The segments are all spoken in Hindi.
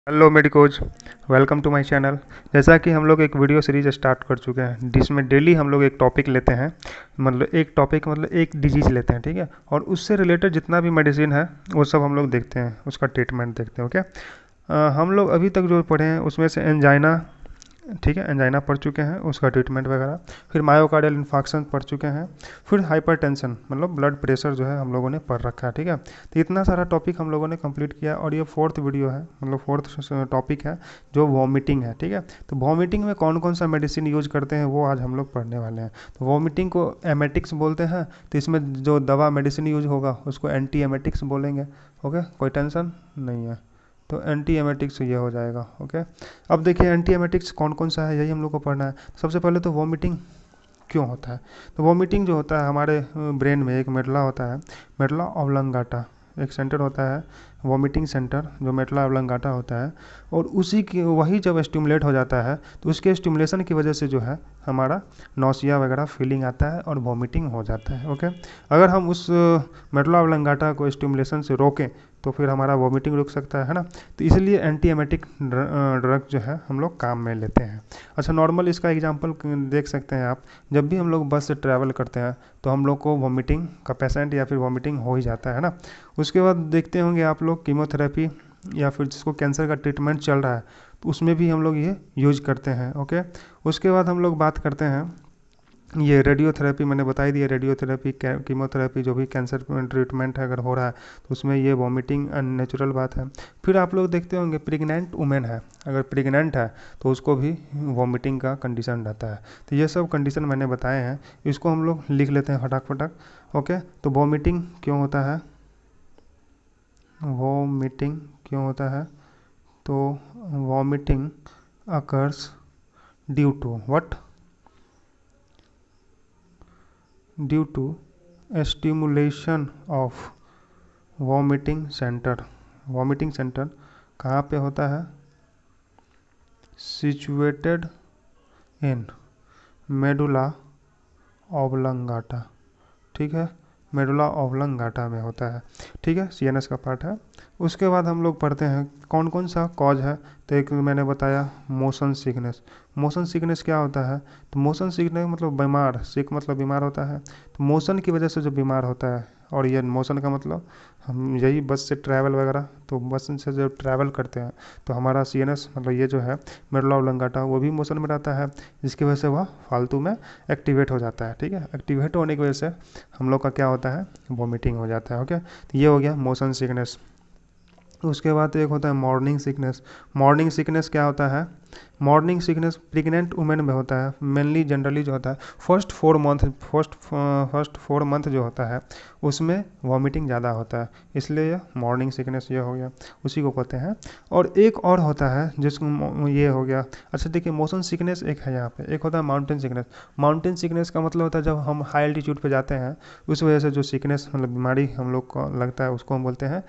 Hello medicos, welcome to my channel. जैसा कि हम लोग एक वीडियो सीरीज स्टार्ट कर चुके हैं जिसमें डेली हम लोग एक टॉपिक लेते हैं, मतलब एक टॉपिक मतलब एक डिजीज़ लेते हैं, ठीक है। और उससे रिलेटेड जितना भी मेडिसिन है वो सब हम लोग देखते हैं, उसका ट्रीटमेंट देखते हैं, ओके। हम लोग अभी तक जो पढ़े हैं उसमें से एंजाइना, ठीक है, एंजाइना पढ़ चुके हैं, उसका ट्रीटमेंट वगैरह। फिर मायोकार्डियल इन्फाक्शन पढ़ चुके हैं। फिर हाइपरटेंशन मतलब ब्लड प्रेशर जो है हम लोगों ने पढ़ रखा है, ठीक है। तो इतना सारा टॉपिक हम लोगों ने कंप्लीट किया और ये फोर्थ वीडियो है, मतलब फोर्थ टॉपिक है जो वॉमिटिंग है, ठीक है। तो वॉमिटिंग में कौन कौन सा मेडिसिन यूज करते हैं वो आज हम लोग पढ़ने वाले हैं। तो वॉमिटिंग को एमेटिक्स बोलते हैं, तो इसमें जो दवा मेडिसिन यूज होगा उसको एंटी एमेटिक्स बोलेंगे, ओके। कोई टेंशन नहीं है। तो एंटी एमेटिक्स ये हो जाएगा, ओके। अब देखिए एंटी एमेटिक्स कौन कौन सा है, यही हम लोग को पढ़ना है। सबसे पहले तो वॉमिटिंग क्यों होता है। तो वॉमिटिंग जो होता है हमारे ब्रेन में एक मेडुला होता है, मेडुला ऑब्लंगाटा, एक सेंटर होता है वॉमिटिंग सेंटर जो मेडुला ऑब्लंगाटा होता है। और उसी की वही जब स्टिमुलेट हो जाता है तो उसके स्टिमुलेशन की वजह से जो है हमारा नौसिया वगैरह फीलिंग आता है और वॉमिटिंग हो जाता है, ओके। अगर हम उस मेडुला ऑब्लंगाटा को स्टिमुलेशन से रोकें तो फिर हमारा वॉमिटिंग रुक सकता है ना। तो इसलिए एंटी एमेटिक ड्रग जो है हम लोग काम में लेते हैं। अच्छा, नॉर्मल इसका एग्जांपल देख सकते हैं आप। जब भी हम लोग बस से ट्रैवल करते हैं तो हम लोग को वॉमिटिंग का पेशेंट या फिर वॉमिटिंग हो ही जाता है ना। उसके बाद देखते होंगे आप लोग कीमोथेरेपी या फिर जिसको कैंसर का ट्रीटमेंट चल रहा है तो उसमें भी हम लोग ये यूज करते हैं, ओके। उसके बाद हम लोग बात करते हैं ये रेडियोथेरेपी, मैंने बता ही दिया। रेडियोथेरेपी, कीमोथेरेपी, जो भी कैंसर ट्रीटमेंट है अगर हो रहा है तो उसमें ये वॉमिटिंग नेचुरल बात है। फिर आप लोग देखते होंगे प्रेग्नेंट वुमेन है, अगर प्रेग्नेंट है तो उसको भी वॉमिटिंग का कंडीशन रहता है। तो ये सब कंडीशन मैंने बताए हैं, इसको हम लोग लिख लेते हैं फटाक फटाक, ओके। तो वॉमिटिंग क्यों होता है, वॉमिटिंग क्यों होता है, तो vomiting occurs due to what, due to stimulation of vomiting centre. Vomiting centre कहाँ पे होता है, सिचुएटेड इन मेडुला ऑब्लंगाटा, ठीक है। मेडुला ऑब्लंगाटा में होता है, ठीक है, सीएनएस का पार्ट है। उसके बाद हम लोग पढ़ते हैं कौन कौन सा कॉज है। तो एक मैंने बताया मोशन सिकनेस। मोशन सिकनेस क्या होता है, तो मोशन सिकनेस मतलब बीमार, सिक मतलब बीमार होता है। तो मोशन की वजह से जो बीमार होता है, और ये मोशन का मतलब हम यही बस से ट्रैवल वगैरह, तो बस से जब ट्रैवल करते हैं तो हमारा सीएनएस मतलब ये जो है मेडुला ऑब्लंगाटा वो भी मोशन में रहता है, जिसकी वजह से वह फालतू में एक्टिवेट हो जाता है, ठीक है। एक्टिवेट होने की वजह से हम लोग का क्या होता है, वॉमिटिंग हो जाता है, ओके। तो ये हो गया मोशन सिकनेस। उसके बाद एक होता है मॉर्निंग सिकनेस। मॉर्निंग सिकनेस क्या होता है, मॉर्निंग सिकनेस प्रेग्नेंट वुमेन में होता है, मेनली जनरली जो होता है फर्स्ट फोर मंथ जो होता है उसमें वॉमिटिंग ज़्यादा होता है, इसलिए ये मॉर्निंग सिकनेस ये हो गया, उसी को कहते हैं। और एक और होता है जिसको ये हो गया। अच्छा देखिए, मोशन सिकनेस एक है यहाँ पे, एक होता है माउंटेन सिकनेस। माउंटेन सिकनेस का मतलब होता है जब हम हाई एल्टीट्यूड पे जाते हैं उस वजह से जो सिकनेस मतलब बीमारी हम लोग को लगता है उसको हम बोलते हैं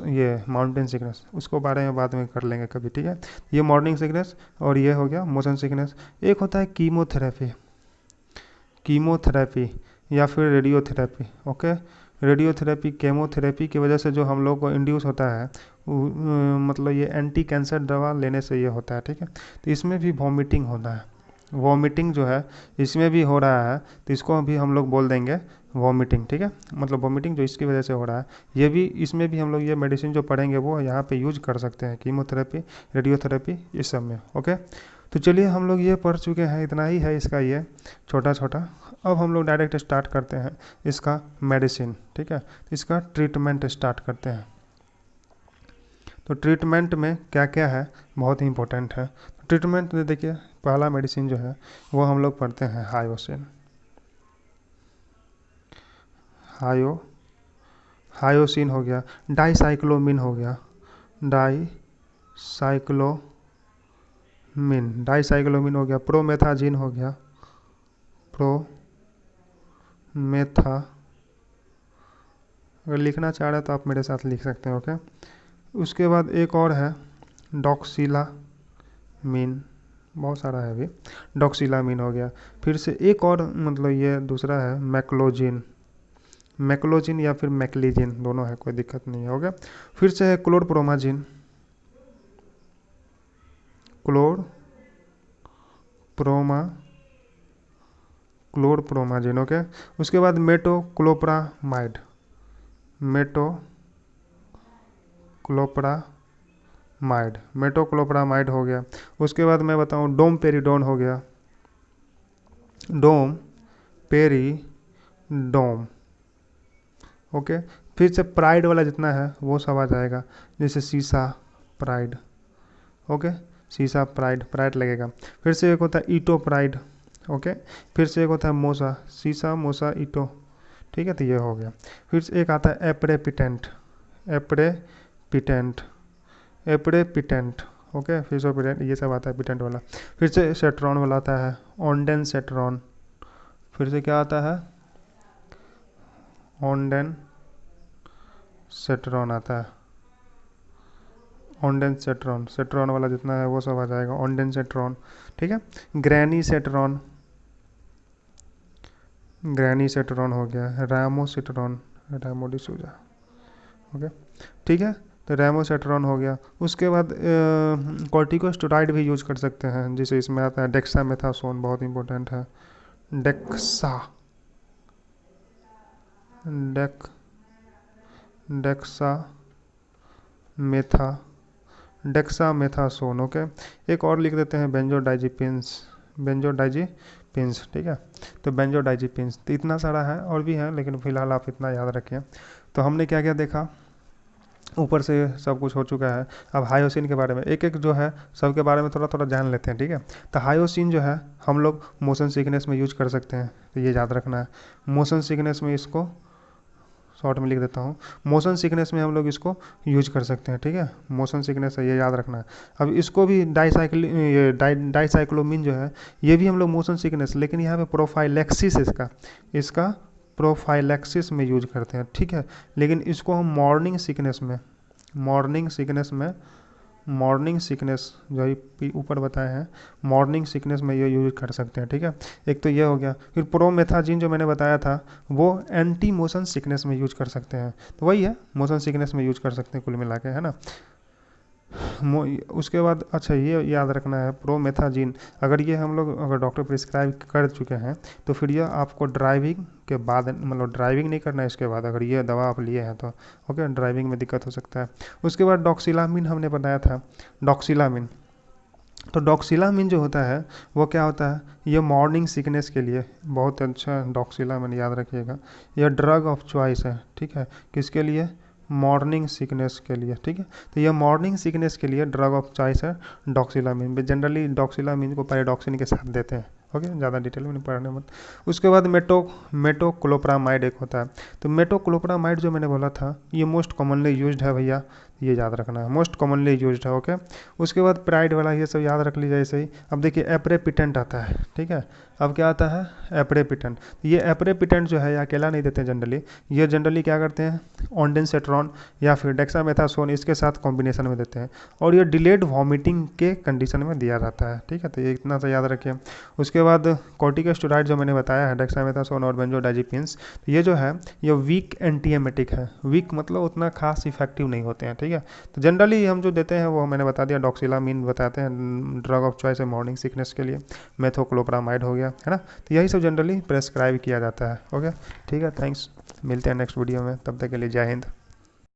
ये माउंटेन सिकनेस। उसको बारे में बाद में कर लेंगे कभी, ठीक है। ये मॉर्निंग सिकनेस और ये हो गया मोशन सिकनेस। एक होता है कीमोथेरेपी, कीमोथेरेपी या फिर रेडियोथेरेपी, ओके। रेडियोथेरेपी केमोथेरेपी की वजह से जो हम लोग को इंड्यूस होता है मतलब ये एंटी कैंसर दवा लेने से ये होता है, ठीक है। तो इसमें भी वॉमिटिंग होता है, वॉमिटिंग जो है इसमें भी हो रहा है, तो इसको भी हम लोग बोल देंगे वॉमिटिंग, ठीक है। मतलब वॉमिटिंग जो इसकी वजह से हो रहा है, ये भी इसमें भी हम लोग ये मेडिसिन जो पढ़ेंगे वो यहाँ पे यूज कर सकते हैं, कीमोथेरेपी, रेडियोथेरेपी, इस सब में, ओके। तो चलिए हम लोग ये पढ़ चुके हैं, इतना ही है इसका ये छोटा छोटा। अब हम लोग डायरेक्ट स्टार्ट करते हैं इसका मेडिसिन, ठीक है। इसका ट्रीटमेंट स्टार्ट करते हैं। तो ट्रीटमेंट में क्या क्या है बहुत ही इंपॉर्टेंट है। ट्रीटमेंट में देखिए पहला मेडिसिन जो है वो हम लोग पढ़ते हैं हायोसिन, हायो हायोसिन हो गया, डाईसाइक्लोमिन हो गया, डाईसाइक्लोमिन हो गया, प्रोमेथाजिन हो गया, प्रोमेथा, अगर लिखना चाह रहे हैं तो आप मेरे साथ लिख सकते हैं, ओके। उसके बाद एक और है डॉक्सिलामीन, बहुत सारा है अभी। डॉक्सिलामीन हो गया। फिर से एक और मतलब ये दूसरा है मैक्लोजिन, मैक्लोजिन या फिर मैक्लीजिन दोनों है, कोई दिक्कत नहीं है, हो गया। फिर से है क्लोरप्रोमाजिन, क्लोरप्रोमाजिन, ओके। उसके बाद मेटोक्लोप्रामाइड, मेटोक्लोप्रामाइड हो गया। उसके बाद मैं बताऊं डोमपेरिडोन हो गया, डोमपेरिडोम, ओके। फिर से प्राइड वाला जितना है वो सब आ जाएगा, जैसे सीसा प्राइड, ओके, सीसा प्राइड लगेगा। फिर से एक होता है ईटो प्राइड, ओके। फिर से एक होता है मोसा, सीसा मोसा ईटो, ठीक है, तो ये हो गया। फिर से एक आता है एप्रेपिटेंट, ओके, फिर से पिटेंट, ये सब आता है पिटेंट वाला। फिर से सेट्रॉन वाला आता है ऑनडेन सेट्रॉन, फिर से क्या आता है ऑनडेन सेट्रॉन आता है, ऑनडेन सेट्रॉन वाला जितना है वो सब आ जाएगा ऑनडेन सेट्रॉन, ठीक है। ग्रैनी सेट्रॉन हो गया, रामोडिसूजा, ओके, ठीक है। तो रेमोसेट्रॉन हो गया। उसके बाद कॉर्टिकोस्टेरॉइड भी यूज कर सकते हैं, जिसे इसमें आता है डेक्सामेथासोन, बहुत इंपॉर्टेंट है, डेक्सामेथासोन, ओके। एक और लिख देते हैं बेंजोडाइजिपिन्स, ठीक है। तो बेंजोडाइजिपिन्स, तो इतना सारा है, और भी है, लेकिन फिलहाल आप इतना याद रखिए। तो हमने क्या क्या देखा, ऊपर से सब कुछ हो चुका है। अब हायोसिन के बारे में एक एक जो है सबके बारे में थोड़ा थोड़ा जान लेते हैं, ठीक है। तो हायोसिन जो है हम लोग मोशन सिकनेस में यूज कर सकते हैं, तो ये याद रखना है। मोशन सिकनेस में इसको शॉर्ट में लिख देता हूँ, मोशन सिकनेस में हम लोग इसको यूज कर सकते हैं, ठीक है। मोशन सिकनेस है, ये याद रखना है। अब इसको भी डाइसाइक्लोमिन जो है ये भी हम लोग मोशन सिकनेस, लेकिन यहाँ पे प्रोफाइलैक्सिस इसका प्रोफाइलैक्सिस में यूज करते हैं, ठीक है। लेकिन इसको हम मॉर्निंग सिकनेस जो ऊपर बताए हैं, मॉर्निंग सिकनेस में ये यूज कर सकते हैं, ठीक है। एक तो ये हो गया। फिर प्रोमेथाजिन जो मैंने बताया था वो एंटी मोशन सिकनेस में यूज कर सकते हैं, तो वही है, मोशन सिकनेस में यूज कर सकते हैं कुल मिला के, है ना। उसके बाद अच्छा ये याद रखना है, प्रोमेथाजिन अगर डॉक्टर प्रिस्क्राइब कर चुके हैं तो फिर यह आपको ड्राइविंग के बाद, मतलब ड्राइविंग नहीं करना है इसके बाद, अगर ये दवा आप लिए हैं तो ओके, ड्राइविंग में दिक्कत हो सकता है। उसके बाद डॉक्सिलामिन हमने बताया था, तो डॉक्सिलामिन जो होता है वो क्या होता है, ये मॉर्निंग सिकनेस के लिए बहुत अच्छा, डॉक्सिलामिन याद रखिएगा, यह ड्रग ऑफ चॉइस है, ठीक है। किसके लिए, मॉर्निंग सिकनेस के लिए, ठीक है। तो ये मॉर्निंग सिकनेस के लिए ड्रग ऑफ चॉइस है डॉक्सिलामिन। जनरली डॉक्सिलामिन को पैराडॉक्सिन के साथ देते हैं, ओके, ज़्यादा डिटेल में नहीं पढ़ने मत। उसके बाद मेटोक्लोप्रामाइड एक होता है। तो मेटोक्लोप्रामाइड जो मैंने बोला था ये मोस्ट कॉमनली यूज्ड है भैया, ये याद रखना है, मोस्ट कॉमनली यूज्ड है, ओके। उसके बाद प्राइड वाला ये सब याद रख लीजिए ऐसे ही। अब देखिए एप्रेपिटेंट आता है, ठीक है। अब क्या आता है, एप्रेपिटेंट। ये एप्रेपिटेंट जो है ये अकेला नहीं देते हैं जनरली, ये जनरली क्या करते हैं, ऑन्डेंसेट्रॉन या फिर डेक्सामेथासोन इसके साथ कॉम्बिनेशन में देते हैं, और ये डिलेड वॉमिटिंग के कंडीशन में दिया जाता है, ठीक है। तो ये इतना सा याद रखिए। उसके बाद कॉर्टिकोस्टेरॉइड जो मैंने बताया है, डेक्सामेथासोन और बेंजोडाइजिपिन्स, तो ये जो है ये वीक एंटीएमेटिक है, वीक मतलब उतना खास इफेक्टिव नहीं होते हैं, ठीक है। तो जनरली हम जो देते हैं वो मैंने बता दिया, डॉक्सिलामिन बताते हैं, ड्रग ऑफ चॉइस है मॉर्निंग सिकनेस के लिए, मेथोक्लोप्रामाइड हो गया, है ना। तो यही सब जनरली प्रेस्क्राइब किया जाता है, ओके, ठीक है। थैंक्स, मिलते हैं नेक्स्ट वीडियो में, तब तक के लिए जय हिंद।